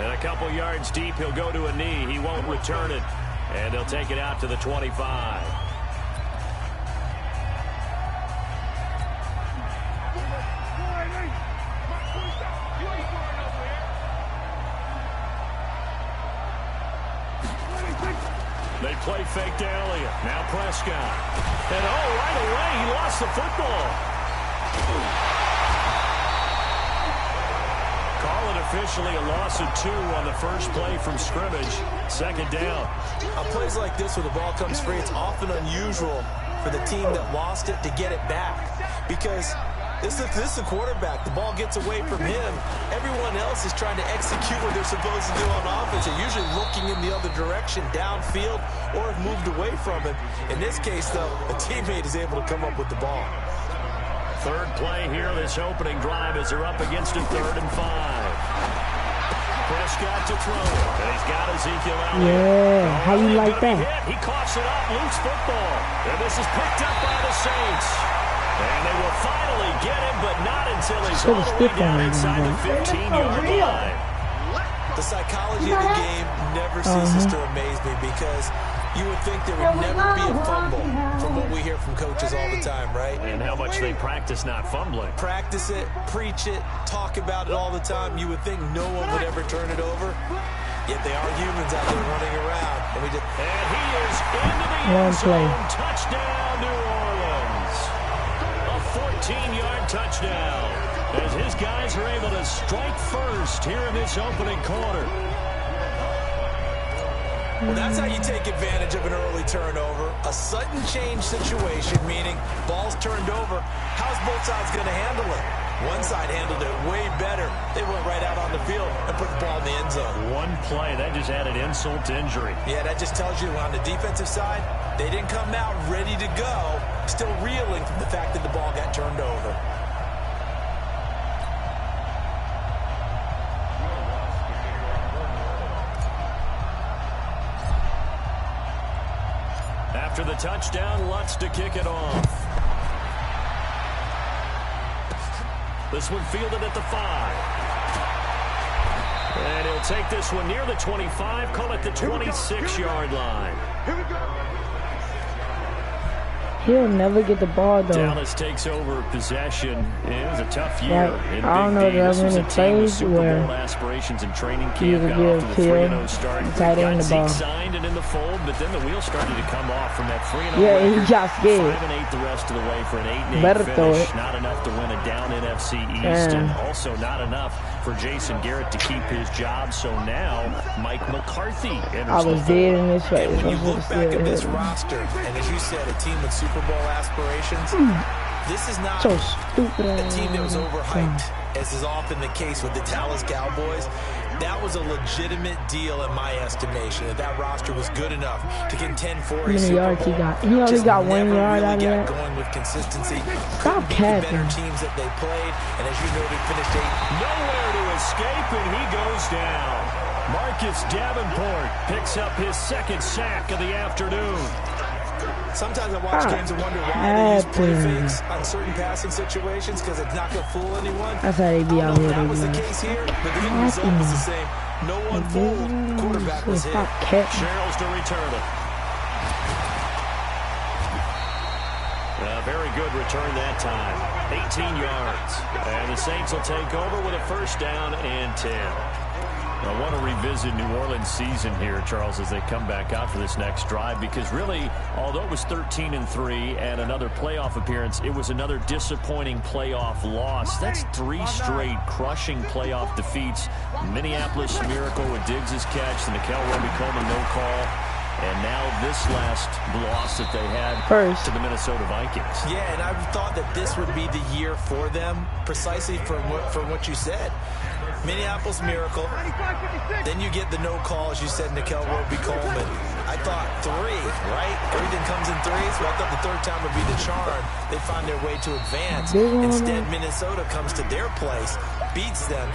And a couple yards deep, he'll go to a knee. He won't return it. And they'll take it out to the 25. They play fake to Elliott. Now Prescott. And right away, he lost the football. Call it officially a loss of 2 on the first play from scrimmage. Second down. On plays like this where the ball comes free, it's often unusual for the team that lost it to get it back. Because this is the quarterback. The ball gets away from him. Everyone else is trying to execute what they're supposed to do on offense. They're usually looking in the other direction, downfield, or have moved away from him. In this case, though, a teammate is able to come up with the ball. Third play here, this opening drive as they're up against a 3rd and 5. Prescott to throw. And he's got Ezekiel Elliott. Yeah, how you like that? He coughs it up, loose football. And this is picked up by the Saints. And they will finally get him, but not until he's all the way down inside the 15-yard line. The psychology of the game never ceases to amaze me because you would think there would never be a fumble from what we hear from coaches all the time, right? And how much they practice not fumbling. Practice it, preach it, talk about it all the time. You would think no one would ever turn it over. Yet they are humans out there running around. And he is into the end zone. Touchdown, New Orleans. A 14-yard touchdown. As his guys are able to strike first here in this opening quarter. Well, that's how you take advantage of an early turnover. A sudden change situation, meaning ball's turned over. How's both sides going to handle it? One side handled it way better. They went right out on the field and put the ball in the end zone. One play, that just added insult to injury. Yeah, that just tells you on the defensive side, they didn't come out ready to go, still reeling from the fact that the ball got turned over. After the touchdown, Lutz to kick it off. This one fielded at the 5. And he'll take this one near the 25, call it the 26-yard line. Here we go. He'll never get the ball, though. Dallas takes over possession. It was a tough year. Right. I don't know if there's many plays where aspirations and training you camp could got off to the give 3-0 start. tight end the ball. Signed and in the fold, but then the wheels started to come off from that 3-0. Yeah, he got scared. 5-8 the rest of the way for an 8-8 Better finish. throw it. Not enough to win a down NFC East, and also not enough for Jason Garrett to keep his job. So now Mike McCarthy enters I was dead in his face. When you look back at this roster, and as you said, a team with Super Bowl aspirations, this is not so stupid a team that was overhyped, as is often the case with the Dallas Cowboys. That was a legitimate deal in my estimation, that roster was good enough to contend for a Super Bowl. He got? He only got 1 yard out of that. Going with consistency. Stop capping. Better teams that they played, and as you noted, finished 8. Nowhere to escape, and he goes down. Marcus Davenport picks up his 2nd sack of the afternoon. Sometimes I watch games and wonder why they use play fakes on certain passing situations, because it's not going to fool anyone. That's how they be out here. That was the case here, but the end result was the same. No one fooled. The quarterback was hit. Sherrills to return it. A very good return that time. 18 yards. And the Saints will take over with a 1st down and 10. I want to revisit New Orleans' season here, Charles, as they come back out for this next drive, because really, although it was 13-3 and another playoff appearance, it was another disappointing playoff loss. That's 3 straight crushing playoff defeats. Minneapolis Miracle with Diggs' catch, the Nickel Roby-Coleman no call, and now this last loss that they had to the Minnesota Vikings. Yeah, and I thought that this would be the year for them, precisely for what you said. Minneapolis Miracle. Then you get the no call, as you said, Nickel Roby-Coleman. I thought 3, right? Everything comes in 3s. So I thought the 3rd time would be the charm. They find their way to advance. Instead, Minnesota comes to their place, beats them,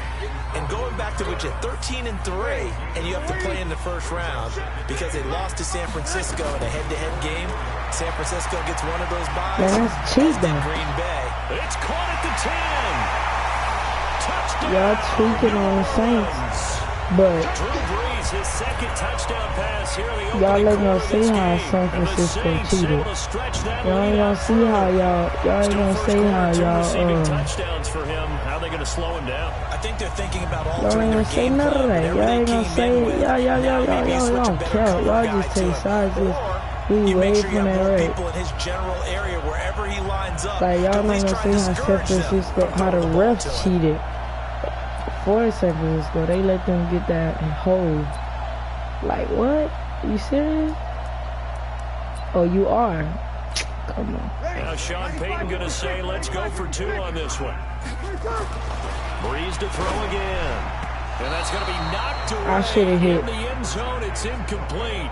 and going back to what you're 13-3, and you have to play in the 1st round because they lost to San Francisco in a head-to-head game. San Francisco gets one of those byes. That's cheap, though. Green Bay. It's caught at the 10. Y'all tweaking on the Saints. But Drew Brees, his second touchdown pass here in the y'all opening ain't gonna quarter of see this how game. San And the Francisco Saints cheated. able to stretch that Y'all ain't lead gonna out see further. how y'all ain't Still gonna first see quarter, how 2 receiving y'all touchdowns for him. How are they going to slow him down? I think they're thinking about y'all altering ain't their gonna say game none plan. of that. Whatever Y'all they ain't gonna came say in with, y'all now maybe you switch a don't better care. cover Y'all guy just to take him. sides. Or We you make way sure you from have that more right. people in his general area wherever he lines up. Like y'all to at not least gonna try see and how San discourage them Francisco, from how the throwing the ball to refs him. cheated for San Francisco. They let them get that hold. Like what? You serious? Oh, you are. Come on. Now Sean Payton going to say, let's go for 2 on this one. Brees to throw again. And that's going to be knocked away I should've hit. in the end zone. It's incomplete.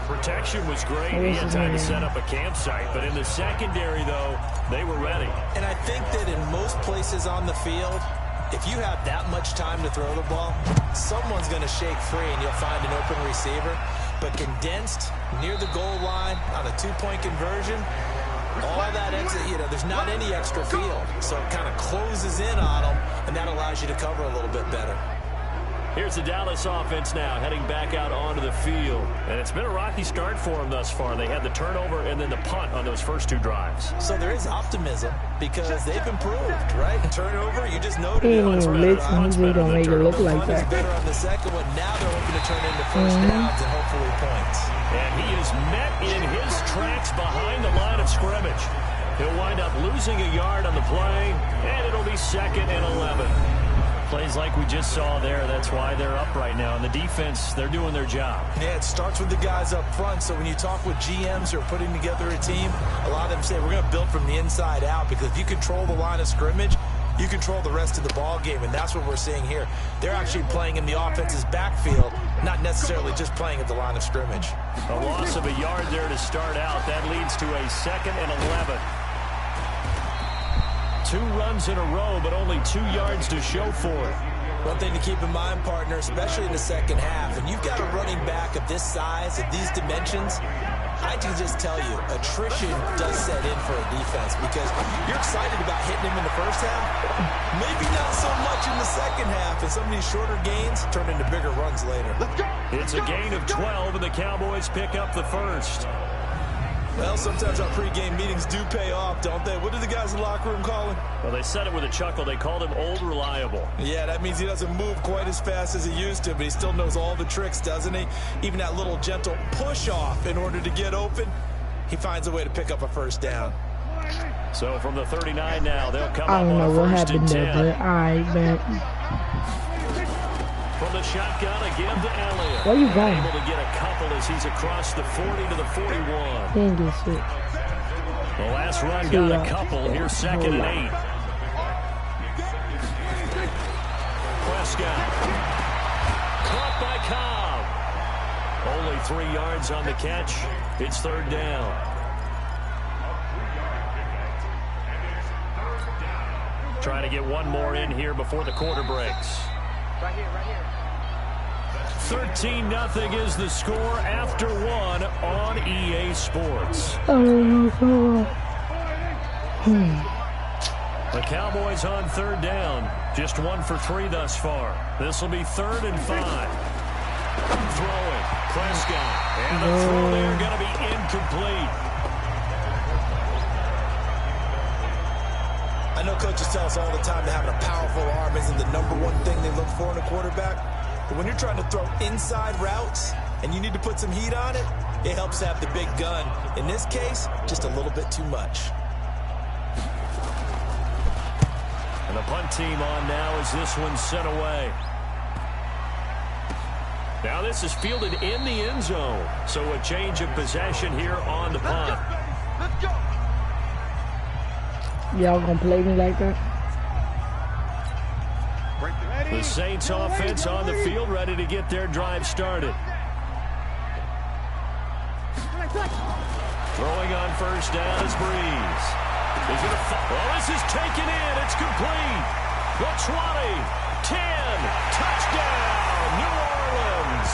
Protection was great. He had time to set up a campsite. But in the secondary, though, they were ready. And I think that in most places on the field, if you have that much time to throw the ball, someone's going to shake free and you'll find an open receiver. But condensed, near the goal line, on a 2-point conversion, all that exit, there's not any extra field. So it kind of closes in on them, and that allows you to cover a little bit better. Here's the Dallas offense now, heading back out onto the field. And it's been a rocky start for them thus far. They had the turnover and then the punt on those first 2 drives. So there is optimism because they've improved, right? Turnover, you just noted He it. ain't even blitzing. He just don't make it look like The punt is that. better on the second one. Now they're hoping to turn into first downs and hopefully points. And he is met in his tracks behind the line of scrimmage. He'll wind up losing a yard on the play, and it'll be 2nd and 11. Plays like we just saw there, that's why they're up right now. And the defense, they're doing their job. Yeah, it starts with the guys up front. So when you talk with GMs who are putting together a team, a lot of them say we're going to build from the inside out, because if you control the line of scrimmage, you control the rest of the ball game, and that's what we're seeing here. They're actually playing in the offense's backfield, not necessarily just playing at the line of scrimmage. A loss of a yard there to start out. That leads to a 2nd and 11. 2 runs in a row, but only 2 yards to show for it. One thing to keep in mind, partner, especially in the second half, and you've got a running back of this size, of these dimensions, I can just tell you, attrition does set in for a defense, because you're excited about hitting him in the first half, maybe not so much in the second half, and some of these shorter gains turn into bigger runs later. It's a gain of 12, and the Cowboys pick up the first. Well, sometimes our pregame meetings do pay off, don't they? What do the guys in the locker room call him? Well, they said it with a chuckle. They called him Old Reliable. Yeah, that means he doesn't move quite as fast as he used to, but he still knows all the tricks, doesn't he? Even that little gentle push-off in order to get open, he finds a way to pick up a first down. So from the 39 now, they'll come I up don't on know a what first and happened there, 10. but alright, man. From the shotgun again to Elliott. Where you going? Able to get a couple as he's across the 40 to the 41. He ain't get shit. The last run got a couple. Here's 2nd and 8. Prescott. Caught by Cobb. Only 3 yards on the catch. It's 3rd down. Trying to get one more in here before the quarter breaks. Right here. 13-0 is the score after 1 on EA Sports. The Cowboys on 3rd down. Just 1 for 3 thus far. This will be 3rd and 5. Throwing. Prescott. And the throw there going to be incomplete. I know coaches tell us all the time that having a powerful arm isn't the #1 thing they look for in a quarterback. But when you're trying to throw inside routes and you need to put some heat on it, it helps to have the big gun. In this case, just a little bit too much. And the punt team on now as this one's sent away. Now this is fielded in the end zone. So a change of possession here on the punt. Let's go. Y'all gonna play me like that? The Saints offense on the field, ready to get their drive started. Throwing on first down is Brees. He's going to this is taken in. It's complete. The 20, 10, touchdown, New Orleans.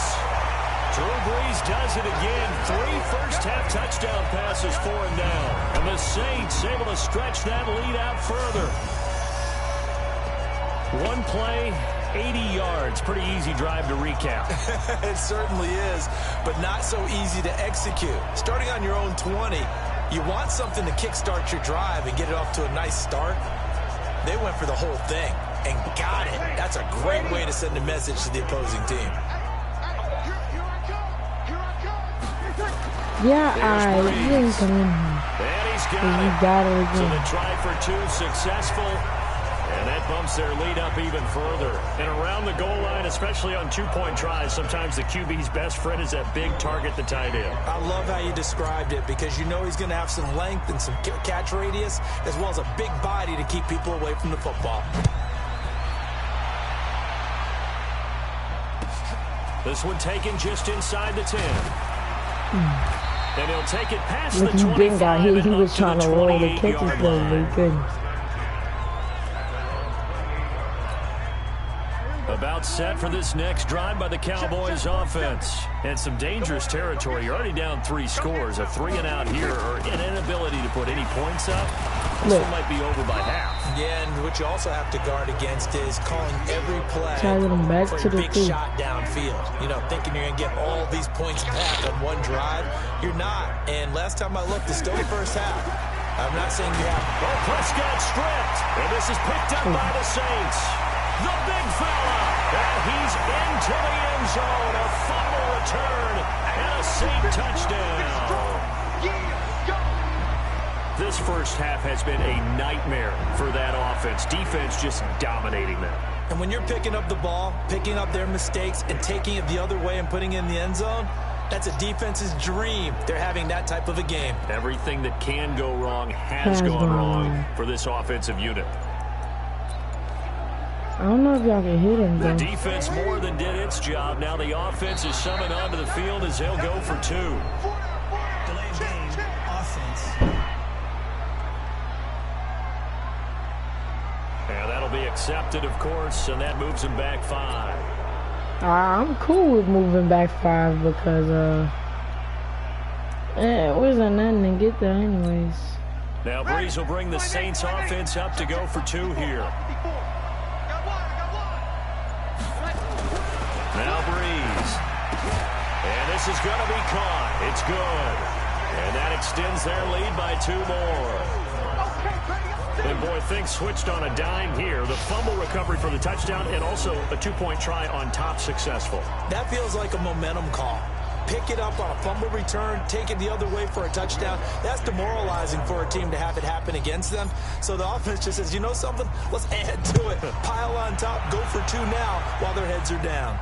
Drew Brees does it again. 3 first-half touchdown passes for him now. And the Saints able to stretch that lead out further. One play, 80 yards. Pretty easy drive to recap. It certainly is, but not so easy to execute. Starting on your own 20, you want something to kickstart your drive and get it off to a nice start. They went for the whole thing and got it. That's a great way to send a message to the opposing team. Yeah, he didn't come in here. And he's He got it So again. the try for 2 successful. And that bumps their lead up even further. And around the goal line, especially on 2-point tries, sometimes the QB's best friend is that big target, the tight end. I love how you described it because you know he's going to have some length and some catch radius as well as a big body to keep people away from the football. This one taken just inside the 10. And he'll take it past Look, the he 25 been got hit. He and was up trying to to the roll the catches 28-yard though, but line. he couldn't. About set for this next drive by the Cowboys offense. And some dangerous territory. You're already down 3 scores. A 3-and-out here or an inability to put any points up. This Look. one might be over by half. Yeah, and what you also have to guard against is calling every play Tagging him back for to a the big 2. shot downfield. You know, thinking you're going to get all these points back on one drive. You're not. And last time I looked, it's still the first half. I'm not saying you have. Oh, Prescott stripped. And this is picked up by the Saints. The big fella. And he's into the end zone. A fumble return. And a Saint touchdown. This first half has been a nightmare for that offense. Defense just dominating them. And when you're picking up the ball, picking up their mistakes, and taking it the other way and putting it in the end zone, that's a defense's dream. They're having that type of a game. Everything that can go wrong has gone wrong for this offensive unit. I don't know if y'all can hit him The though. defense more than did its job. Now the offense is summoned onto the field as they'll go for 2. Delayed game, offense. And that'll be accepted, of course, and that moves him back 5. I'm cool with moving back 5 because it wasn't nothing to get there anyways. Now Breeze will bring the Saints offense up to go for 2 here. Now Breeze. And this is going to be caught. It's good. And that extends their lead by 2 more. And boy, things switched on a dime here. The fumble recovery for the touchdown and also a 2-point try on top successful. That feels like a momentum call. Pick it up on a fumble return, take it the other way for a touchdown. That's demoralizing for a team to have it happen against them. So the offense just says, you know something? Let's add to it. Pile on top, go for 2 now while their heads are down.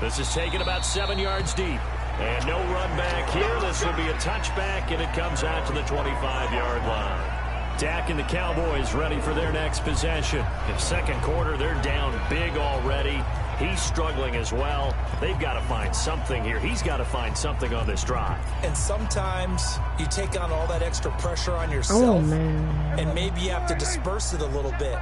This is taken about 7 yards deep. And no run back here. This will be a touchback, and it comes out to the 25-yard line. Dak and the Cowboys ready for their next possession. In second quarter, they're down big already. He's struggling as well. They've got to find something here. He's got to find something on this drive. And sometimes you take on all that extra pressure on Oh yourself, man. and maybe you have to disperse it a little bit.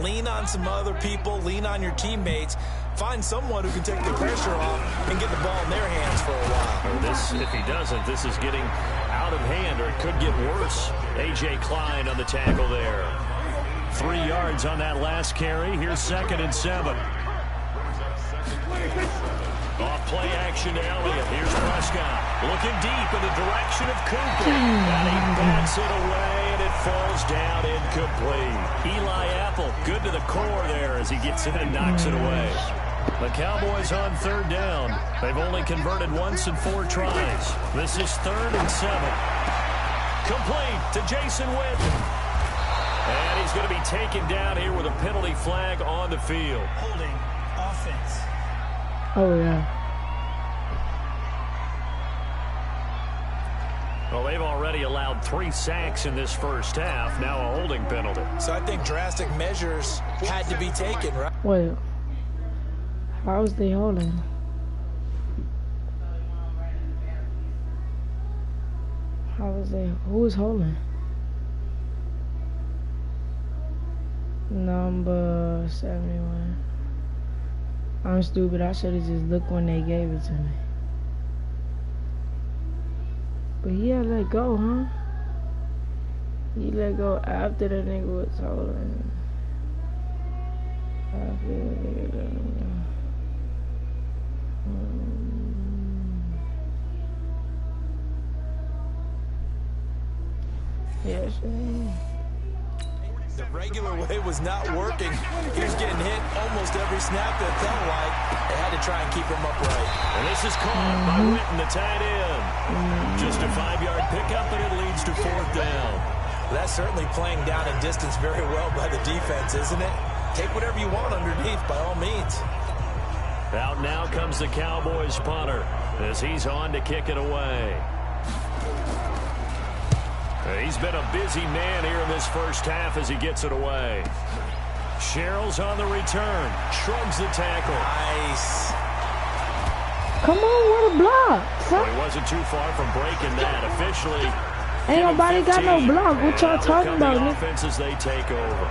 Lean on some other people, lean on your teammates. Find someone who can take the pressure off and get the ball in their hands for a while. Or this, if he doesn't, this is getting out of hand, or it could get worse. A.J. Klein on the tackle there. 3 yards on that last carry. Here's 2nd and 7. Off play action to Elliott. Here's Prescott looking deep in the direction of Cooper. And he bats it away, and it falls down incomplete. Eli Apple, good to the core there as he gets in and knocks it away. The Cowboys on 3rd down. They've only converted once in 4 tries. This is 3rd and 7. Complete to Jason Witten. And he's going to be taken down here with a penalty flag on the field. Holding offense. Oh yeah. Well, they've already allowed 3 sacks in this first half. Now a holding penalty. So I think drastic measures had to be taken, right? Wait. How was they holding? How was they? Who was holding? Number 71. I'm stupid. I should have just looked when they gave it to me. But he had let go, huh? He let go after the nigga was holding. Yes. The regular way was not working. He was getting hit almost every snap, it felt like. They had to try and keep him upright. And this is caught by Witten, the tight end. Just a 5-yard pickup, and it leads to 4th down. Well, that's certainly playing down in distance very well by the defense, isn't it? Take whatever you want underneath, by all means. Out now comes the Cowboys punter as he's on to kick it away. He's been a busy man here in this first half as he gets it away. Sherrill's on the return. Shrugs the tackle. Nice. Come on, what a block. Well, he wasn't too far from breaking that. Officially, ain't nobody got no block. What y'all talking about? The offense as they take over.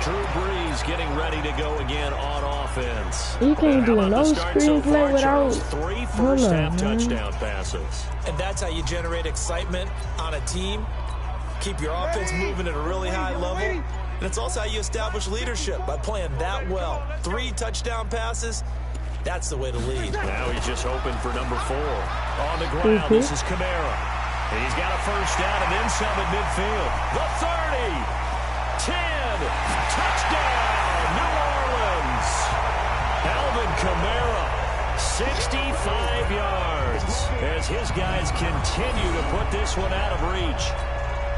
Drew Brees getting ready to go again on offense. You can't do no screenplay without 3 first-half touchdown passes. And that's how you generate excitement on a team. Keep your offense moving at a really high level. And it's also how you establish leadership, by playing that well. 3 touchdown passes, that's the way to lead. Now he's just hoping for number 4. On the ground, this is Kamara. And he's got a first down and then some at midfield. The 30, 10, touchdown, New Orleans. Alvin Kamara, 65 yards, as his guys continue to put this one out of reach.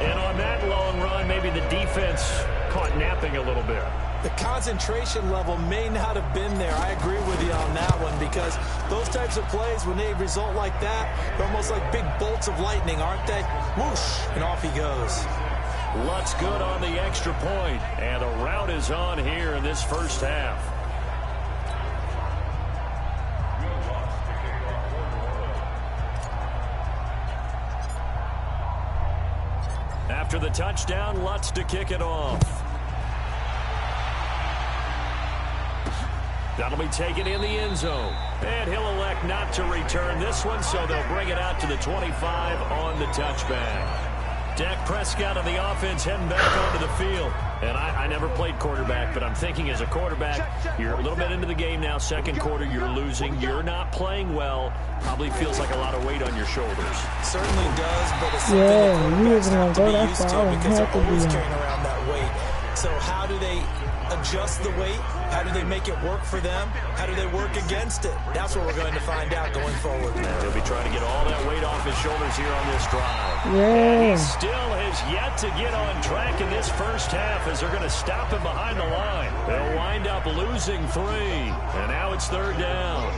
And on that long run, maybe the defense caught napping a little bit. The concentration level may not have been there. I agree with you on that one, because those types of plays, when they result like that, they're almost like big bolts of lightning, aren't they? Whoosh, and off he goes. Lutz good on the extra point, and a rout is on here in this first half. After the touchdown, Lutz to kick it off. That'll be taken in the end zone. And he'll elect not to return this one, so they'll bring it out to the 25 on the touchback. Dak Prescott of the offense heading back onto the field. And I never played quarterback, but I'm thinking as a quarterback, you're a little bit into the game now. Second quarter, you're losing. You're not playing well. Probably feels like a lot of weight on your shoulders. Certainly does, but it's something that quarterbacks have to be used to, because they're always carrying around that weight. So how do they adjust the weight? How do they make it work for them? How do they work against it? That's what we're going to find out going forward. He'll be trying to get all that weight off his shoulders here on this drive. Yeah. And he still has yet to get on track in this first half, as they're going to stop him behind the line. They'll wind up losing 3, and now it's 3rd down.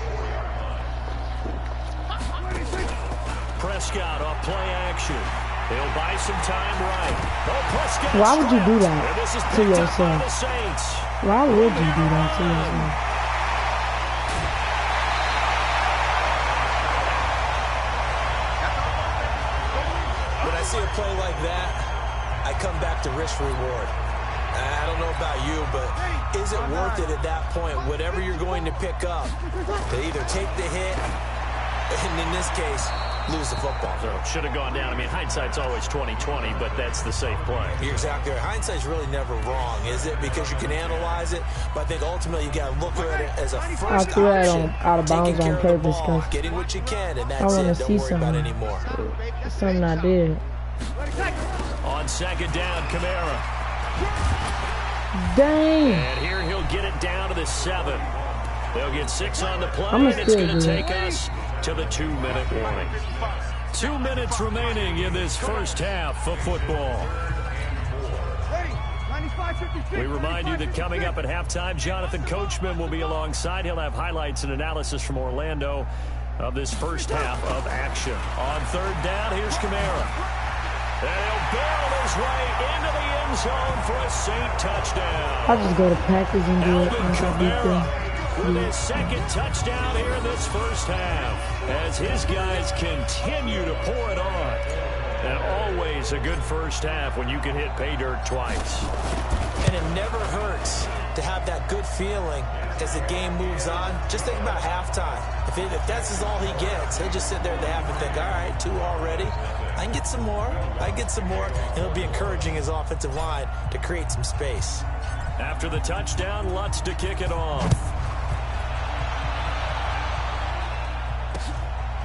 Prescott off play action. He'll buy some time right. Oh, Prescott. Why would you do that to yourself? Why would you do that to yourself? When I see a play like that, I come back to risk reward. I don't know about you, but is it worth it at that point, whatever you're going to pick up, to either take the hit, and in this case, lose the football? So should have gone down. I mean, hindsight's always 20/20, but that's the safe play. You're exactly right. Hindsight's really never wrong, is it? Because you can analyze it, but I think ultimately you got to look at it as a first option. I threw that out of bounds on purpose, because getting what you can, and that's I want it. to Don't see worry about something. anymore. Something I did. On 2nd down, Kamara. Dang. And here he'll get it down to the 7. They'll get 6 on the play, I'ma and it's still going to do take us to the 2-minute warning. 2 minutes remaining in this first half of football. We remind you that coming up at halftime, Jonathan Coachman will be alongside. He'll have highlights and analysis from Orlando of this first half of action. On 3rd down, here's Kamara. And he'll barrel his way into the end zone for a Saint touchdown. I'll just go to practice and do it. Alvin Kamara with his 2nd touchdown here in this first half, as his guys continue to pour it on. And always a good first half when you can hit pay dirt twice. And it never hurts to have that good feeling as the game moves on. Just think about halftime. If that's all he gets, he'll just sit there at the half and think, all right, 2 already. I can get some more. I can get some more. And it'll be encouraging his offensive line to create some space. After the touchdown, Lutz to kick it off.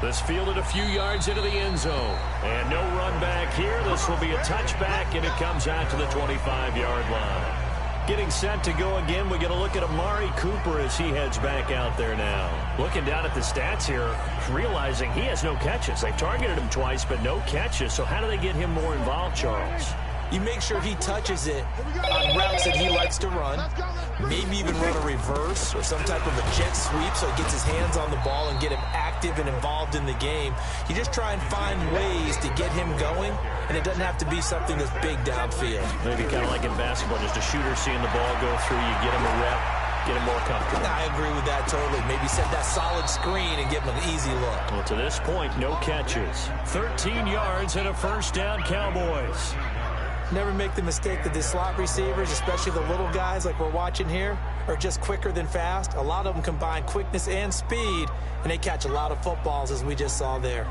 This fielded a few yards into the end zone. And no run back here. This will be a touchback, and it comes out to the 25-yard line. Getting set to go again, we get a look at Amari Cooper as he heads back out there now. Looking down at the stats here, realizing he has no catches. They've targeted him twice, but no catches. So how do they get him more involved, Charles? You make sure he touches it on routes that he likes to run. Maybe even run a reverse or some type of a jet sweep so he gets his hands on the ball and get him active and involved in the game. You just try and find ways to get him going, and it doesn't have to be something that's big downfield. Maybe kind of like in basketball, just a shooter seeing the ball go through, you get him a rep, get him more comfortable. I agree with that totally. Maybe set that solid screen and give him an easy look. Well, to this point, no catches. 13 yards and a first down, Cowboys. Never make the mistake that the slot receivers, especially the little guys like we're watching here, are just quicker than fast. A lot of them combine quickness and speed, and they catch a lot of footballs, as we just saw there.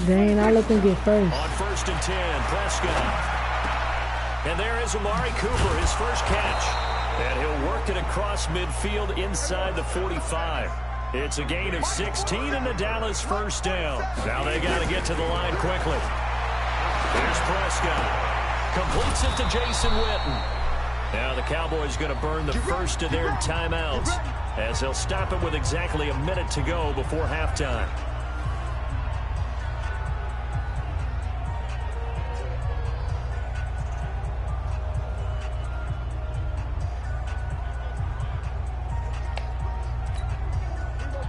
Dang, I let them get first. On 1st and 10, Prescott. And there is Amari Cooper, his first catch. And he'll work it across midfield inside the 45. It's a gain of 16 and the Dallas first down. Now they got to get to the line quickly. Here's Prescott. Completes it to Jason Witten. Now the Cowboys going to burn the first of their timeouts as they'll stop it with exactly a minute to go before halftime.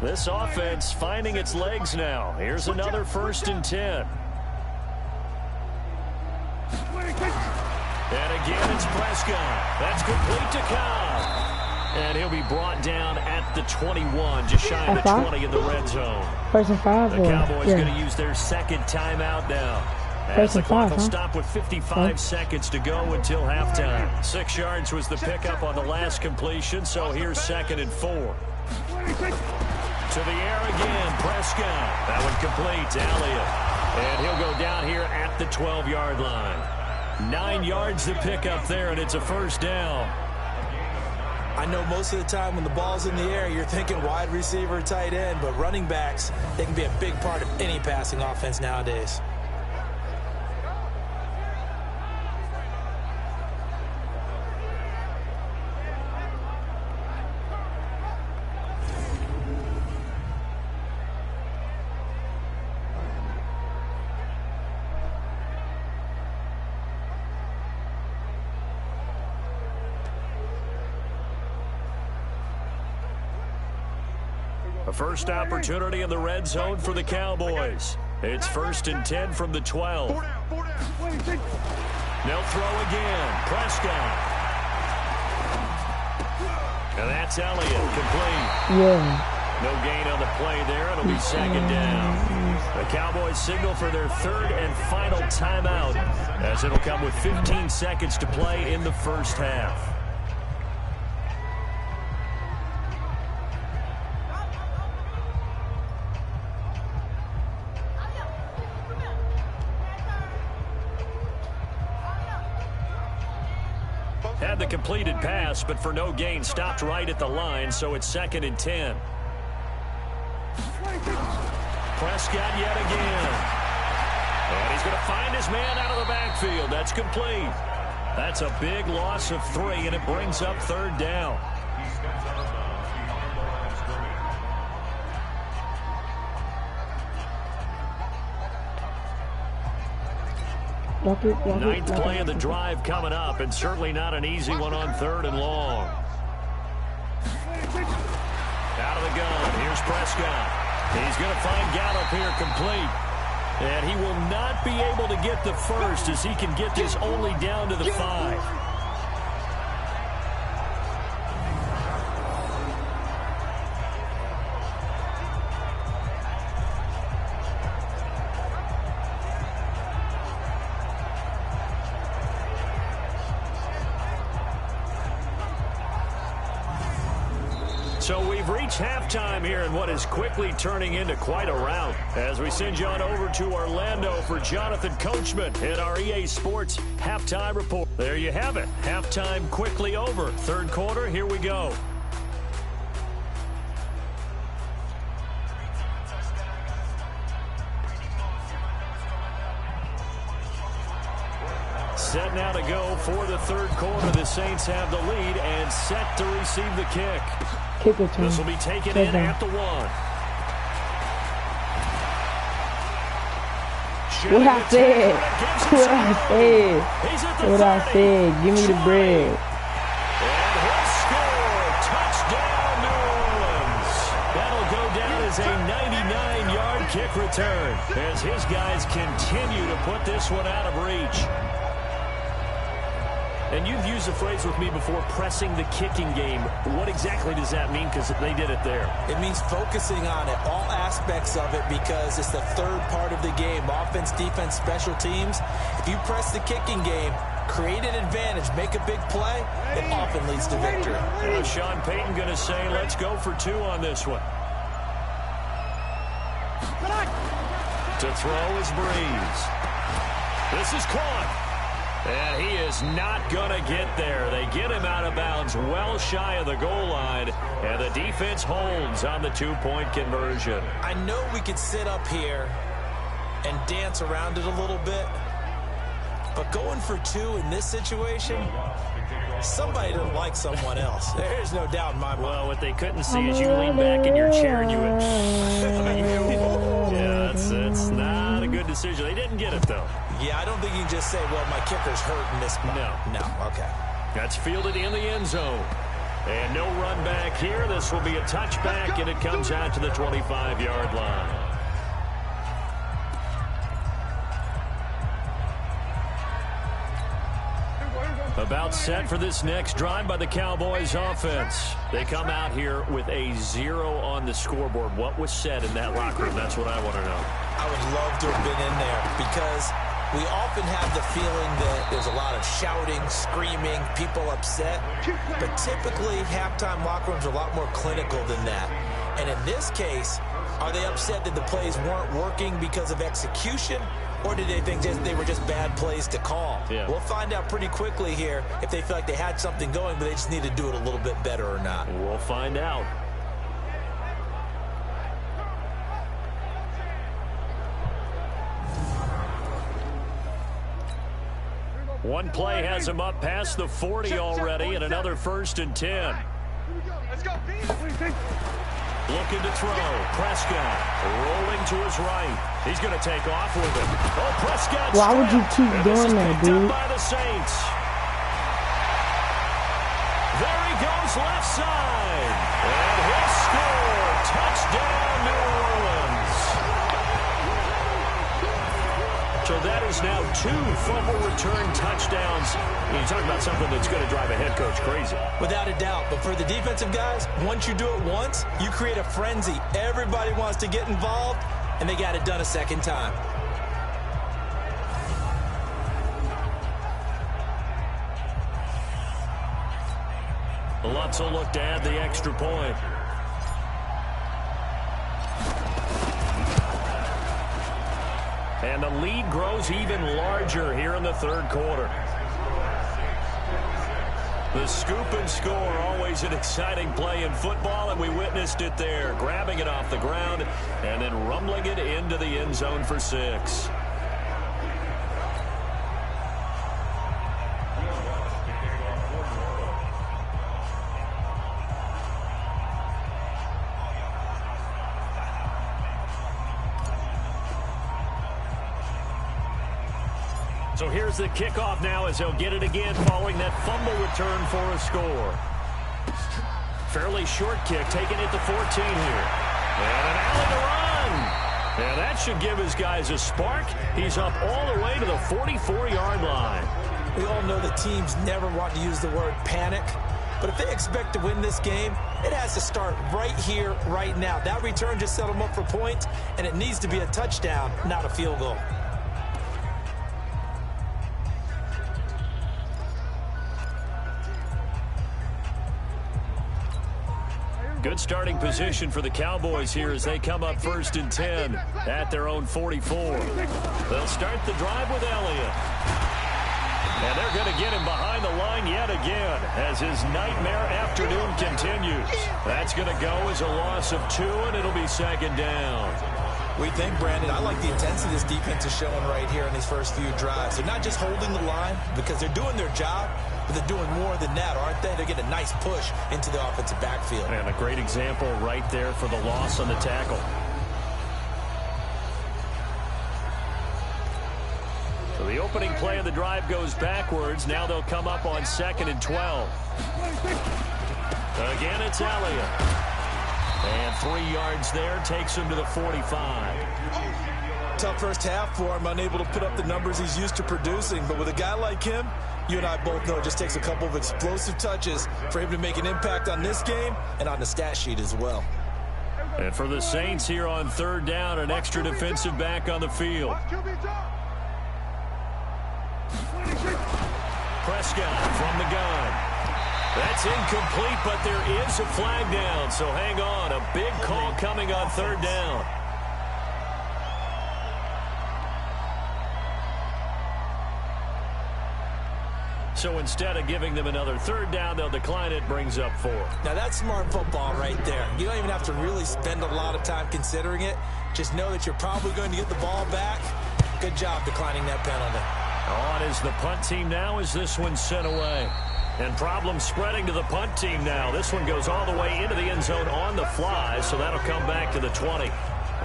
This offense finding its legs now. Here's another 1st and 10. And again, it's Prescott. That's complete to Cobb. And he'll be brought down at the 21, just shy of the 20 in the red zone. 1st and 5. The Cowboys going to use their second timeout now. As the clock will stop with 55 seconds to go until halftime. 6 yards was the pickup on the last completion, so here's 2nd and 4. To the air again, Prescott. That one complete to Elliott. And he'll go down here at the 12-yard line. 9 yards to pick up there, and it's a first down. I know most of the time when the ball's in the air, you're thinking wide receiver, tight end, but running backs, they can be a big part of any passing offense nowadays. A first opportunity in the red zone for the Cowboys. It's 1st and 10 from the 12. They'll throw again. Prescott. And that's Elliott, complete. Yeah. No gain on the play there. It'll be 2nd down. The Cowboys signal for their 3rd and final timeout, as it'll come with 15 seconds to play in the first half. Had the completed pass, but for no gain, stopped right at the line, so it's 2nd and 10. Prescott yet again. And he's going to find his man out of the backfield. That's complete. That's a big loss of 3, and it brings up 3rd down. Ninth play of the drive coming up, and certainly not an easy one on 3rd and long. Out of the gun, here's Prescott. He's going to find Gallup here complete. And he will not be able to get the first, as he can get this only down to the 5. So we've reached halftime here in what is quickly turning into quite a rout. As we send you on over to Orlando for Jonathan Coachman in our EA Sports Halftime Report. There you have it. Halftime quickly over. Third quarter, here we go. Set now to go for the third quarter. The Saints have the lead and set to receive the kick. This will be taken in at the 1. What I said. What I said. What I said. Give me the bread. And he'll score. Touchdown, New Orleans. That'll go down as a 99-yard kick return as his guys continue to put this one out of reach. And you've used the phrase with me before, pressing the kicking game. What exactly does that mean? Because they did it there. It means focusing on it, all aspects of it, because it's the third part of the game. Offense, defense, special teams. If you press the kicking game, create an advantage, make a big play, it often leads to victory. Sean Payton going to say, let's go for 2 on this one. To throw is Breeze. This is caught. And he is not going to get there. They get him out of bounds well shy of the goal line. And the defense holds on the 2-point conversion. I know we could sit up here and dance around it a little bit. But going for 2 in this situation, somebody doesn't like someone else. There's no doubt in my mind. Well, what they couldn't see is you lean back in your chair and you would... yeah, that's not a good decision. They didn't get it, though. Yeah, I don't think you can just say, well, my kicker's hurt in this spot. No, okay. That's fielded in the end zone. And no run back here. This will be a touchback, and it comes out to the 25-yard line. About set for this next drive by the Cowboys offense. They come out here with a 0 on the scoreboard. What was said in that locker room? That's what I want to know. I would love to have been in there because we often have the feeling that there's a lot of shouting, screaming, people upset. But typically, halftime locker rooms are a lot more clinical than that. And in this case, are they upset that the plays weren't working because of execution? Or did they think they were just bad plays to call? Yeah. We'll find out pretty quickly here if they feel like they had something going, but they just need to do it a little bit better or not. We'll find out. One play has him up past the 40 already, and another 1st and 10. Let's go. Looking to throw. Prescott rolling to his right. He's going to take off with it. Oh, Prescott. Why would you keep doing that, dude? By the Saints. There he goes, left side. And he'll score. Touchdown, New Orleans. So that is now 2 fumble return touchdowns. You talk about something that's going to drive a head coach crazy. Without a doubt. But for the defensive guys, once you do it once, you create a frenzy. Everybody wants to get involved, and they got it done a second time. Lutz will look to add the extra point. And the lead grows even larger here in the third quarter. The scoop and score, always an exciting play in football, and we witnessed it there, grabbing it off the ground and then rumbling it into the end zone for 6. So here's the kickoff now as they'll get it again following that fumble return for a score. Fairly short kick, taking it to 14 here. And an alley to run. And that should give his guys a spark. He's up all the way to the 44-yard line. We all know the teams never want to use the word panic. But if they expect to win this game, it has to start right here, right now. That return just set them up for points, and it needs to be a touchdown, not a field goal. Good starting position for the Cowboys here as they come up 1st and 10 at their own 44. They'll start the drive with Elliott. And they're going to get him behind the line yet again as his nightmare afternoon continues. That's going to go as a loss of 2, and it'll be 2nd down. We think, Brandon, I like the intensity this defense is showing right here in these first few drives. They're not just holding the line because they're doing their job, but they're doing more than that, aren't they? They're getting a nice push into the offensive backfield. And a great example right there for the loss on the tackle. So the opening play of the drive goes backwards. Now they'll come up on 2nd and 12. Again, it's Elliott. And 3 yards there takes him to the 45. Tough first half for him, unable to put up the numbers he's used to producing. But with a guy like him, you and I both know it just takes a couple of explosive touches for him to make an impact on this game and on the stat sheet as well. And for the Saints here on 3rd down, an extra defensive back on the field. Prescott from the gun. That's incomplete, but there is a flag down, so hang on. A big call coming on 3rd down. So instead of giving them another 3rd down, they'll decline it, brings up 4. Now that's smart football right there. You don't even have to really spend a lot of time considering it. Just know that you're probably going to get the ball back. Good job declining that penalty. On is the punt team now as this one's sent away. And problems spreading to the punt team now. This one goes all the way into the end zone on the fly, so that'll come back to the 20.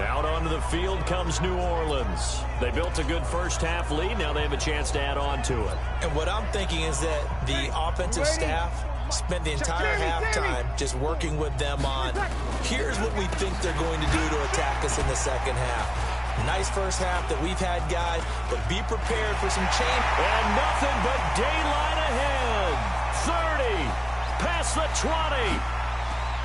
Out onto the field comes New Orleans. They built a good first half lead. Now they have a chance to add on to it. And what I'm thinking is that the offensive staff spent the entire halftime just working with them on, here's what we think they're going to do to attack us in the second half. Nice first half that we've had, guys, but be prepared for some change. And nothing but daylight ahead. 30, past the 20.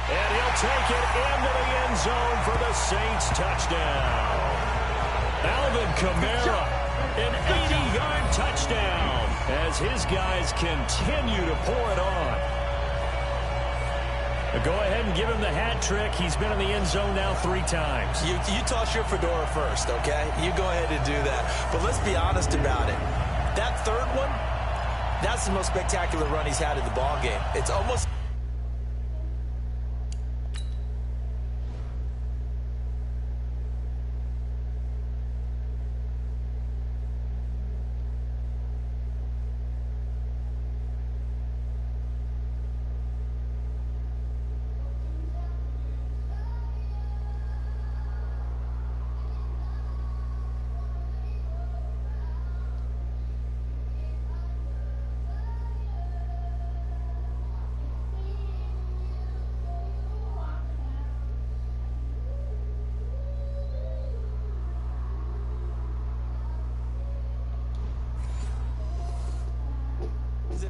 And he'll take it into the end zone for the Saints touchdown. Alvin Kamara, an 80-yard touchdown as his guys continue to pour it on. Go ahead and give him the hat trick. He's been in the end zone now 3 times. You toss your fedora first, okay? You go ahead and do that. But let's be honest about it. That 3rd one, that's the most spectacular run he's had in the ballgame. It's almost...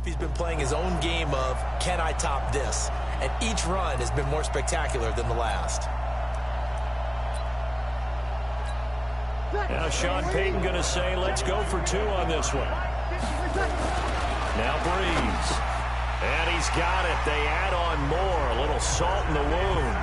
He's been playing his own game of, can I top this? And each run has been more spectacular than the last. Now Sean Payton going to say, let's go for 2 on this one. Now Breeze. And he's got it. They add on more. A little salt in the wound.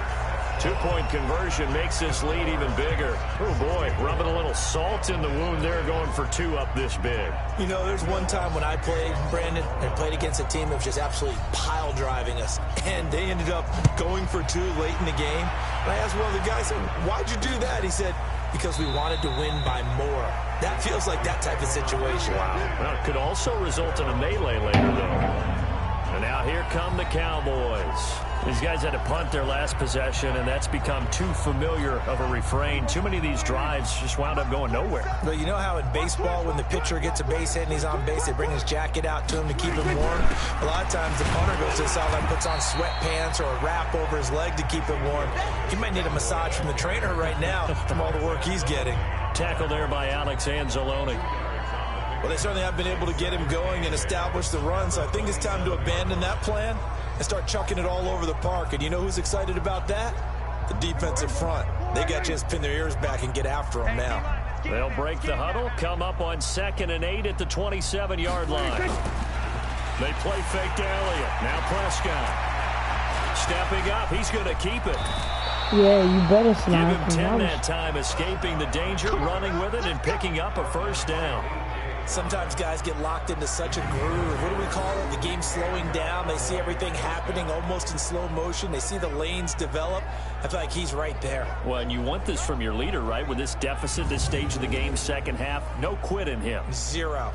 2-point conversion makes this lead even bigger. Oh, boy, rubbing a little salt in the wound there, going for 2 up this big. You know, there's one time when I played, Brandon, and played against a team that was just absolutely pile driving us, and they ended up going for 2 late in the game. And I asked one of the guys, why'd you do that? He said, because we wanted to win by more. That feels like that type of situation. Wow. Well, it could also result in a melee later, though. And now here come the Cowboys. These guys had to punt their last possession, and that's become too familiar of a refrain. Too many of these drives just wound up going nowhere. But you know how in baseball, when the pitcher gets a base hit and he's on base, they bring his jacket out to him to keep him warm? A lot of times the punter goes to the sideline, puts on sweatpants or a wrap over his leg to keep him warm. He might need a massage from the trainer right now from all the work he's getting. Tackle there by Alex Anzalone. Well, they certainly have been able to get him going and establish the run, so I think it's time to abandon that plan and start chucking it all over the park. And you know who's excited about that? The defensive front. They got a chance to pin their ears back and get after him now. They'll break the huddle, come up on 2nd and 8 at the 27-yard line. They play fake to Elliott. Now Prescott. Stepping up, he's going to keep it. Yeah, you better Give slide. him 10 that time, escaping the danger, running with it, and picking up a first down. Sometimes guys get locked into such a groove. What do we call it? The game's slowing down. They see everything happening almost in slow motion. They see the lanes develop. I feel like he's right there. Well, and you want this from your leader, right? With this deficit, this stage of the game, second half, no quit in him. 0.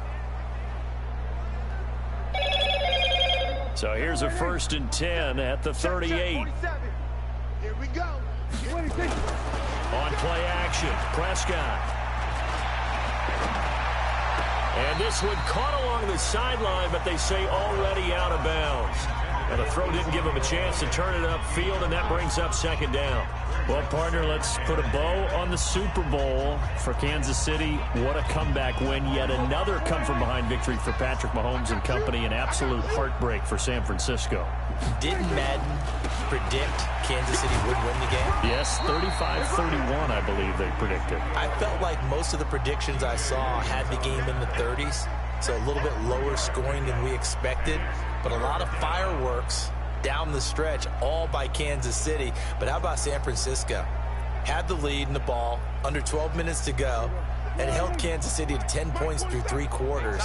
So here's a 1st and 10 at the 38. Here we go. On play action, Prescott. And this one caught along the sideline, but they say already out of bounds. And the throw didn't give him a chance to turn it upfield, and that brings up 2nd down. Well, partner, let's put a bow on the Super Bowl for Kansas City. What a comeback win. Yet another come-from-behind victory for Patrick Mahomes and company. An absolute heartbreak for San Francisco. Didn't Madden predict Kansas City would win the game? Yes, 35-31, I believe they predicted. I felt like most of the predictions I saw had the game in the 30s, so a little bit lower scoring than we expected, but a lot of fireworks down the stretch, all by Kansas City. But how about San Francisco? Had the lead in the ball, under 12 minutes to go, and held Kansas City to 10 points through 3 quarters.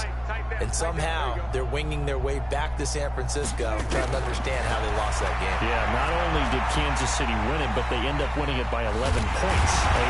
And somehow they're winging their way back to San Francisco, trying to understand how they lost that game. Yeah, not only did Kansas City win it, but they end up winning it by 11 points. They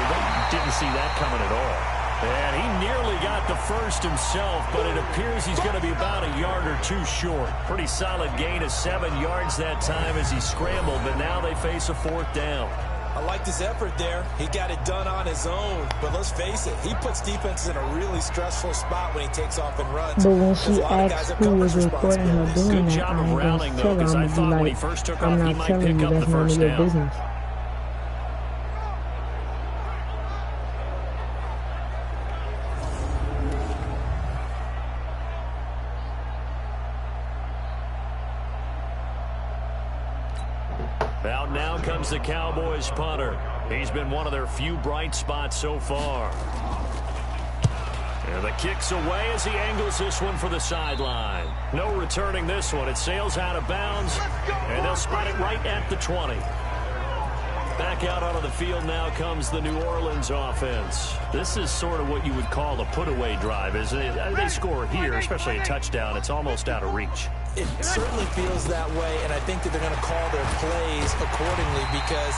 didn't see that coming at all. And he nearly got the first himself, but it appears he's going to be about a yard or 2 short. Pretty solid gain of 7 yards that time as he scrambled, but now they face a 4th down. I liked his effort there. He got it done on his own. But let's face it, he puts defenses in a really stressful spot when he takes off and runs. But when she asks who was recording her doing Good that, job I of ain't rallying, gonna though, because tell her. I I'm thought gonna when be he like, first took I'm off, he not might telling pick you, up the that's none of first your down. business. Out now comes the Cowboys punter. He's been one of their few bright spots so far. And the kick's away as he angles this one for the sideline. No returning this one. It sails out of bounds, and they'll spot it right at the 20. Back out onto the field now comes the New Orleans offense. This is sort of what you would call a put-away drive, isn't it? They score here, especially a touchdown. It's almost out of reach. It certainly feels that way, and I think that they're going to call their plays accordingly, because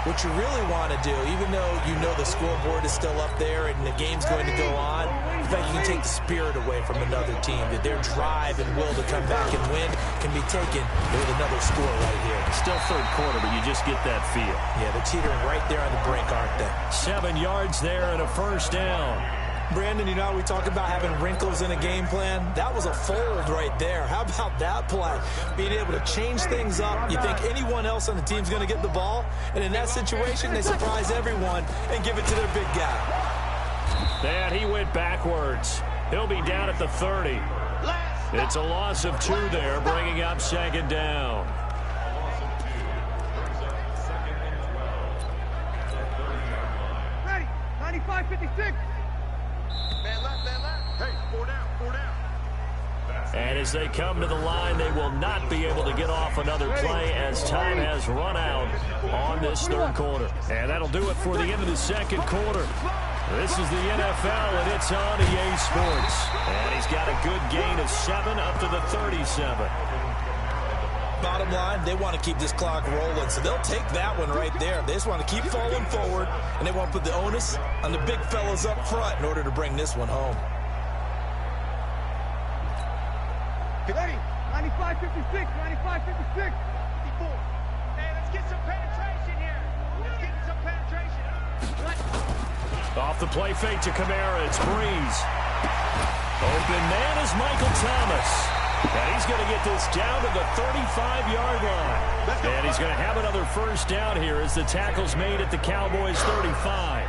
what you really want to do, even though you know the scoreboard is still up there and the game's going to go on, I think you can take the spirit away from another team, that their drive and will to come back and win can be taken with another score right here. Still 3rd quarter, but you just get that feel. Yeah, they're teetering right there on the brink, aren't they? 7 yards there and a 1st down. Brandon, you know, we talk about having wrinkles in a game plan. That was a fold right there. How about that play? Being able to change things up. You think anyone else on the team's going to get the ball? And in that situation, they surprise everyone and give it to their big guy. And he went backwards. He'll be down at the 30. It's a loss of 2 there, bringing up 2nd down. Ready. 95-56. Man left, man left. Hey, 4 down, 4 down. And as they come to the line, they will not be able to get off another play as time has run out on this 3rd quarter. And that'll do it for the end of the 2nd quarter. This is the NFL, and it's on EA Sports. And he's got a good gain of 7 up to the 37. Bottom line, they want to keep this clock rolling, so they'll take that one right there. They just want to keep falling forward, and they want to put the onus on the big fellas up front in order to bring this one home. Ready. 95-56, 95-56. 54. Man, let's get some penetration here. Let's get some penetration. Off the play fake to Kamara, it's Breeze. Open man is Michael Thomas. And he's going to get this down to the 35-yard line. And he's going to have another 1st down here as the tackle's made at the Cowboys 35.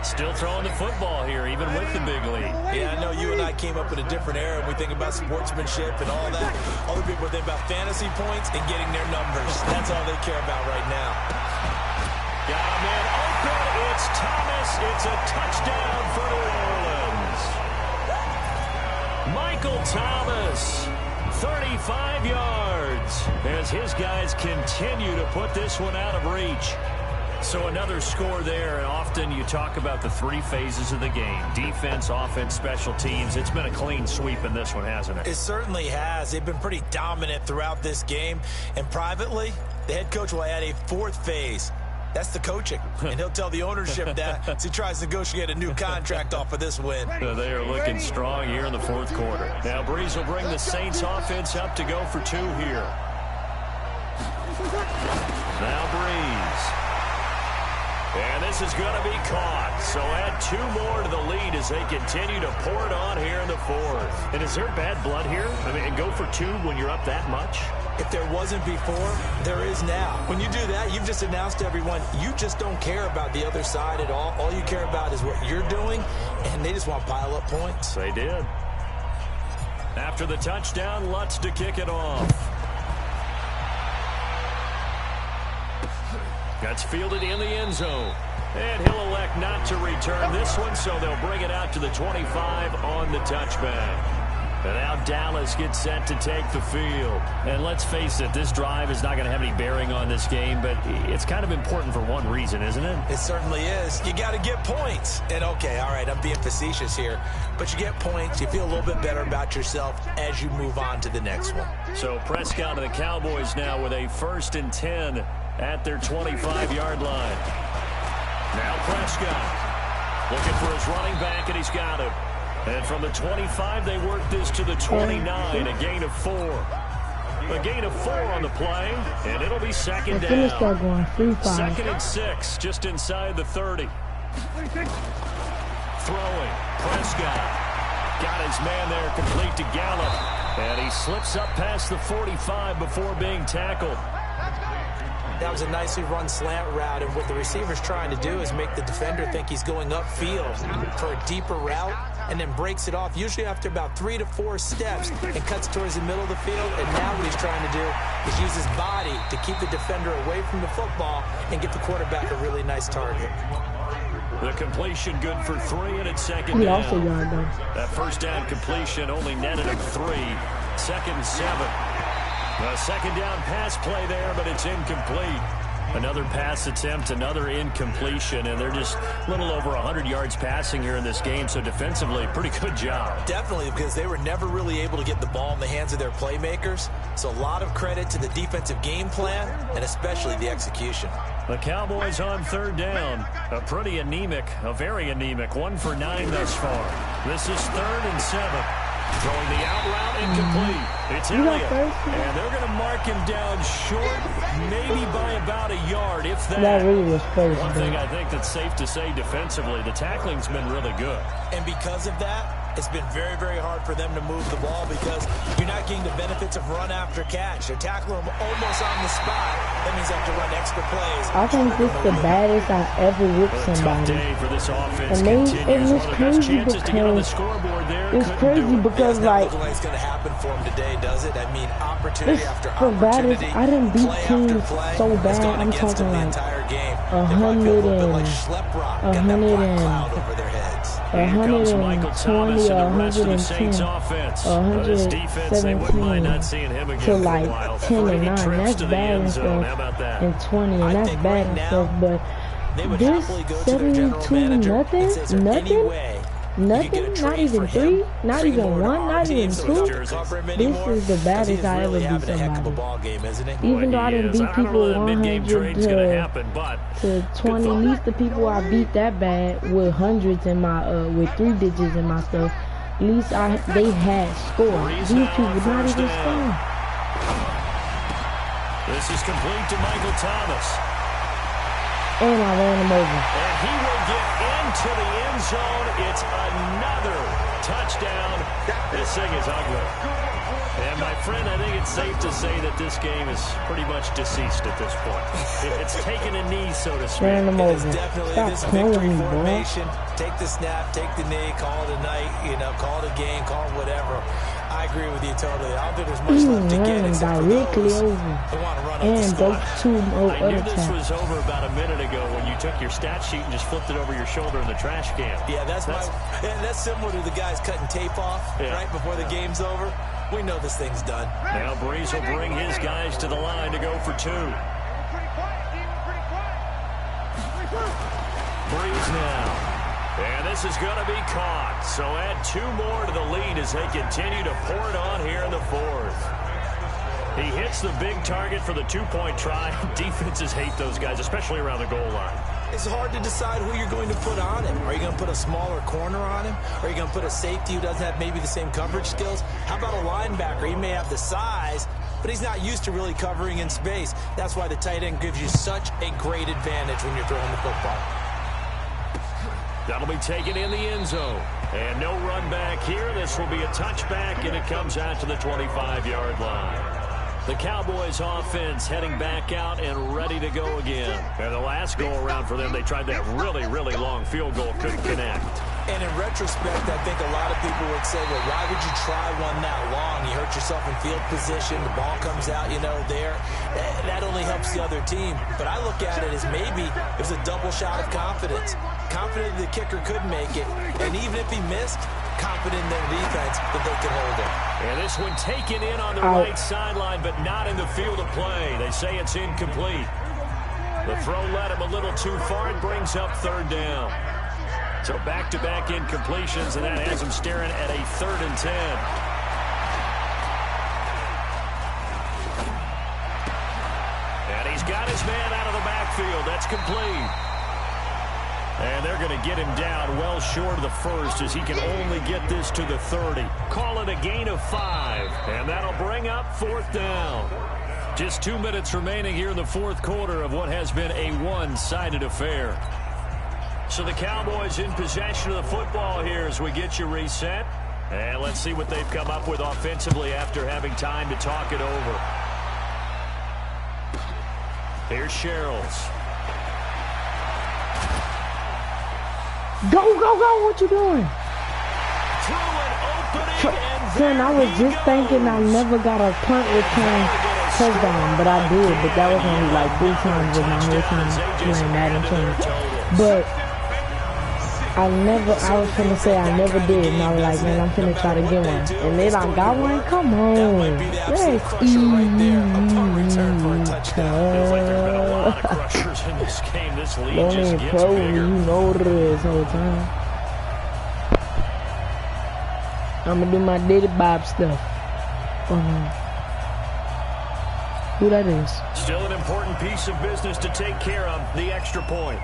Still throwing the football here, even with the big lead. Yeah, I know you and I came up in a different era, and we think about sportsmanship and all that. Other people think about fantasy points and getting their numbers. That's all they care about right now. Got a man open. It's Thomas. It's a touchdown for New Orleans. Michael Thomas, 35 yards. As as his guys continue to put this one out of reach. So another score there, and often you talk about the three phases of the game: defense, offense, special teams. It's been a clean sweep in this one, hasn't it? It certainly has. They've been pretty dominant throughout this game. And privately, the head coach will add a fourth phase. That's the coaching. And he'll tell the ownership that as he tries to negotiate a new contract off of this win. They are looking strong here in the fourth quarter. Now Breeze will bring the Saints offense up to go for two here. Now Breeze. And this is going to be caught. So add two more to the lead as they continue to pour it on here in the fourth. And is there bad blood here? I mean, go for two when you're up that much? If there wasn't before, there is now. When you do that, you've just announced to everyone, you just don't care about the other side at all. All you care about is what you're doing, and they just want to pile up points. They did. After the touchdown, Lutz to kick it off. That's fielded in the end zone. And he'll elect not to return this one, so they'll bring it out to the 25 on the touchback. And now Dallas gets set to take the field. And let's face it, this drive is not going to have any bearing on this game, but it's kind of important for one reason, isn't it? It certainly is. You got to get points. And okay, all right, I'm being facetious here, but you get points, you feel a little bit better about yourself as you move on to the next one. So Prescott and the Cowboys now with a 1st and 10 at their 25-yard line. Now Prescott looking for his running back, and he's got him. And from the 25, they work this to the 29, a gain of 4. A gain of 4 on the play, and it'll be second down. Second and 6, just inside the 30. Throwing, Prescott. Got his man there, complete to Gallup. And he slips up past the 45 before being tackled. That was a nicely run slant route, and what the receiver's trying to do is make the defender think he's going upfield for a deeper route, and then breaks it off, usually after about 3 to 4 steps, and cuts towards the middle of the field. And now what he's trying to do is use his body to keep the defender away from the football and get the quarterback a really nice target. The completion good for 3, and it's second down. That first down completion only netted him 3. 2nd and 7. A second down pass play there, but it's incomplete. Another pass attempt, another incompletion, and they're just a little over 100 yards passing here in this game, so defensively, pretty good job. Definitely, because they were never really able to get the ball in the hands of their playmakers, so a lot of credit to the defensive game plan, and especially the execution. The Cowboys on 3rd down. A pretty anemic, a very anemic, 1 for 9 thus far. This is 3rd and 7. Throwing the out route, incomplete. It's Elliott, and they're going to mark him down short, maybe by about a yard, if that. That really was crazy. One thing I think that's safe to say defensively, the tackling's been really good. And because of that, it's been very, very hard for them to move the ball because you're not getting the benefits of run after catch. They're tackling them almost on the spot. That means they have to run extra plays. I think this is the baddest I ever whipped somebody. For this offense and it's crazy because it's crazy because like it's going to happen for them today, does it? I mean, opportunity after the baddest. I didn't beat teams so bad. I'm talking like 100 and 120 or 110, 117 to like 10 and 9. That's bad and stuff. And 20, and that's bad and stuff. But this 72 nothing. Nothing, not even 3, not even 1, not even 2. This is the baddest I ever beat somebody. Even though I didn't beat people 100 to 20, at least the people I beat that bad with hundreds in my, with 3 digits in my stuff, at least they had scored. These people not even scoring. This is complete to Michael Thomas. And I ran him over. And he will get into the end zone. It's another touchdown. This thing is ugly. And my friend, I think it's safe to say that this game is pretty much deceased at this point. It's taken a knee, so to speak. Ran him over. It's definitely this victory formation. Take the snap, take the knee, call it a night, call it a game, call it whatever. I agree with you totally. I don't think there's much left to get except for those who want to run up the score. I knew this was over about a minute ago when you took your stat sheet and just flipped it over your shoulder in the trash can. Yeah, that's similar to the guys cutting tape off right before the game's over. We know this thing's done. Now Brees will bring his guys to the line to go for 2. Brees now. And this is going to be caught. So add 2 more to the lead as they continue to pour it on here in the 4th. He hits the big target for the 2-point try. Defenses hate those guys, especially around the goal line. It's hard to decide who you're going to put on him. Are you going to put a smaller corner on him? Are you going to put a safety who doesn't have maybe the same coverage skills? How about a linebacker? He may have the size, but he's not used to really covering in space. That's why the tight end gives you such a great advantage when you're throwing the football. That'll be taken in the end zone. And no run back here. This will be a touchback, and it comes out to the 25-yard line. The Cowboys offense heading back out and ready to go again. And the last go-around for them, they tried that really, really long field goal, couldn't connect. And in retrospect, I think a lot of people would say, well, why would you try one that long? You hurt yourself in field position. The ball comes out, there. That only helps the other team. But I look at it as maybe it was a double shot of confidence. Confident the kicker could make it. And even if he missed, confident in their defense that they could hold it. And this one taken in on the right sideline, but not in the field of play. They say it's incomplete. The throw led him a little too far. It brings up 3rd down. So back-to-back incompletions, and that has him staring at a 3rd and 10. And he's got his man out of the backfield. That's complete. And they're going to get him down well short of the 1st as he can only get this to the 30. Call it a gain of 5, and that'll bring up 4th down. Just 2 minutes remaining here in the 4th quarter of what has been a one-sided affair. So the Cowboys in possession of the football here as we get you reset. And let's see what they've come up with offensively after having time to talk it over. Here's Sherrills. Go, go, go. What you doing? Son, I was just thinking I never got a punt return touchdown, but I did. But that was only like 3 times in my whole time playing Madden 20. But I was finna say I never did, and I was like, man, I'm finna try to get one. And then I got one? Come on. That's easy. Don't even pro when you know this whole time. I'm gonna do my Diddy Bob stuff. Who that is? Still an important piece of business to take care of, the extra point.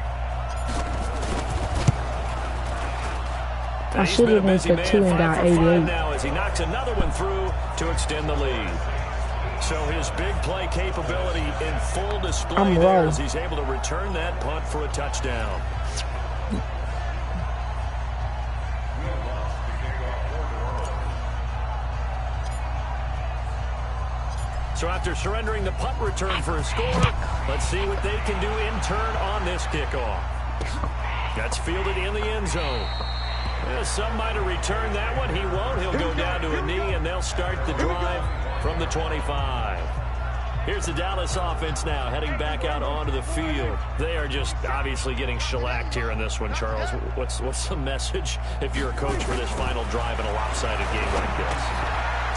I should have went for 2 and got 88. Now as he knocks another one through to extend the lead. So his big play capability in full display there as he's able to return that punt for a touchdown. So after surrendering the punt return for a score, let's see what they can do in turn on this kickoff. That's fielded in the end zone. Well, some might have returned that one. He won't. He'll go down to a knee, and they'll start the drive from the 25. Here's the Dallas offense now heading back out onto the field. They are just obviously getting shellacked here in this one, Charles. What's the message if you're a coach for this final drive in a lopsided game like this?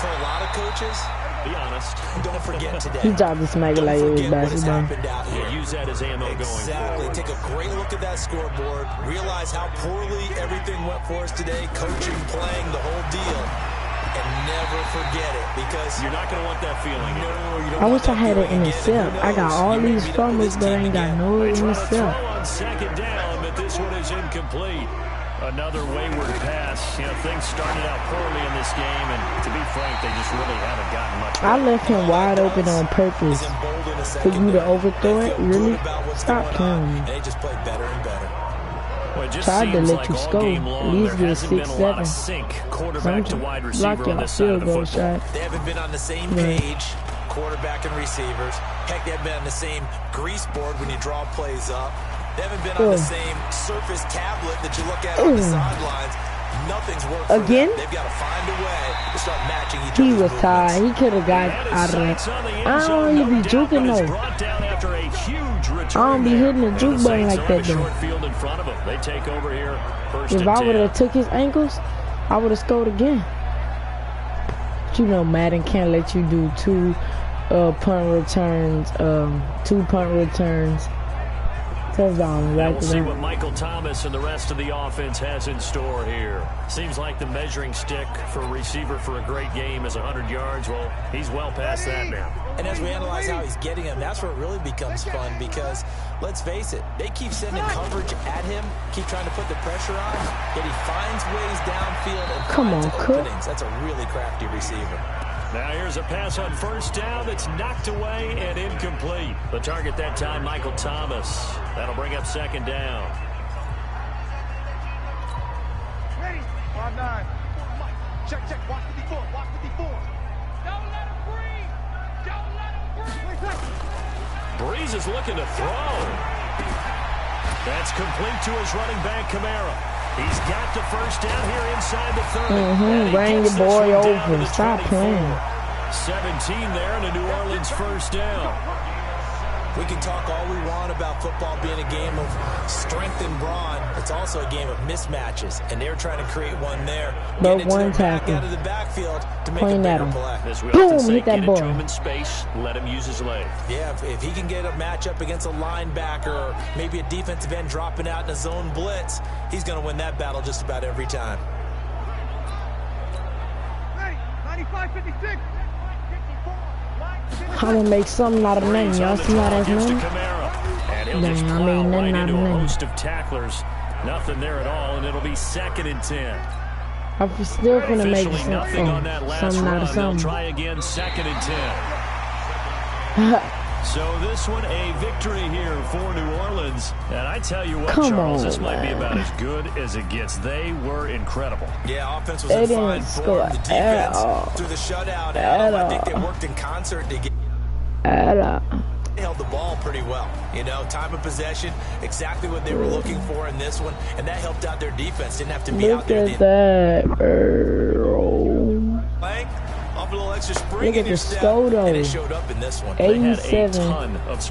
For a lot of coaches, be honest. Don't forget today. He tried to smack it like it was basketball. Yeah, use that as ammo going forward. Exactly. Take a great look at that scoreboard. Realize how poorly everything went for us today. Coaching, playing, the whole deal. And never forget it, because you're not going to want that feeling. No, you don't. I wish I had an intercept. I got all these fumbles, but I ain't got no intercept. On 2nd down, but this one is incomplete. Another wayward pass. Things started out poorly in this game, and to be frank, they just really haven't gotten much better. I left him wide open on purpose for you to overthrow it. Really? Stop playing me. They just played better and better. Well, tried to let you score. At least get 6-7. Quarterback to wide receiver on this side of the football. They haven't been on the same page, quarterback and receivers. Heck, they haven't been on the same grease board when you draw plays up. They haven't been on the same Surface tablet that you look at on the sidelines. Nothing's worked for them. They've got to find a way to start matching each other's He was tired. He could have got out of it. I don't even be juking though. I don't be hitting the juke button like that though. They take over here. If I would have took his ankles, I would have scored again. But you know Madden can't let you do two punt returns touchdown right. We'll see what Michael Thomas and the rest of the offense has in store here. Seems like the measuring stick for a receiver for a great game is 100 yards. Well, he's well past that now. And as we analyze how he's getting him, that's where it really becomes fun because, let's face it, they keep sending coverage at him, keep trying to put the pressure on, yet he finds ways downfield and finds openings. That's a really crafty receiver. Now here's a pass on first down that's knocked away and incomplete. The target that time, Michael Thomas. That'll bring up second down. Ready? 5-9. Check. Watch 54. Watch 54. Don't let him breathe. Don't let him breathe. Breeze is looking to throw. That's complete to his running back, Kamara. He's got the first down here inside the 30. Bring the boy over. Stop playing. 17 there and a New Orleans first down. We can talk all we want about football being a game of strength and brawn. It's also a game of mismatches, and they're trying to create one there. But one tackle. Out of the backfield to make Point a at bigger him. play. Boom, hit that ball. In space, let him use his leg. Yeah, if he can get a matchup against a linebacker or maybe a defensive end dropping out in a zone blitz, he's going to win that battle just about every time. Ready? 95-56. I'm gonna make something out of nothing. Y'all see how that's nothing? Dang, I made nothing out of nothing. Host of tacklers, nothing there at all, and it'll be 2nd and 10. I'm still gonna make something out of something. They'll try again, 2nd and 10. So this one, a victory here for New Orleans. And I tell you what, Charles, this might be about as good as it gets. They were incredible. Yeah, offense was in fine form. The defense through the shutout. I think they worked in concert to get. They held the ball pretty well. You know, time of possession, exactly what they were looking for in this one, and that helped out their defense. Didn't have to be out there. Look at that, Off a little extra spring Look at the Scoto. And it showed up in this one. 87. That's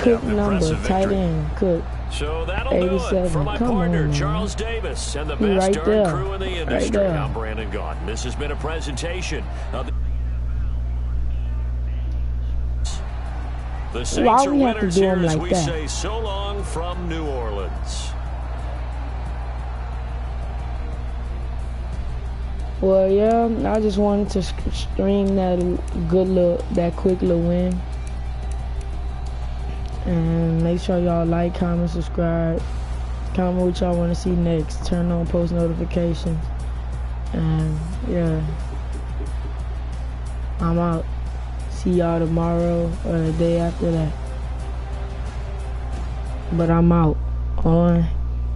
Cook number, tight end, Cook. So that'll do it for my partner, Charles Davis, and the best darn crew in the industry. I'm Brandon Gaudin. This has been a presentation of the Saints are winners here as we say so long from New Orleans. Well, yeah, I just wanted to string that quick little win. And make sure y'all like, comment, subscribe. Comment what y'all want to see next. Turn on post notifications. And yeah, I'm out. See y'all tomorrow or the day after that. But I'm out. On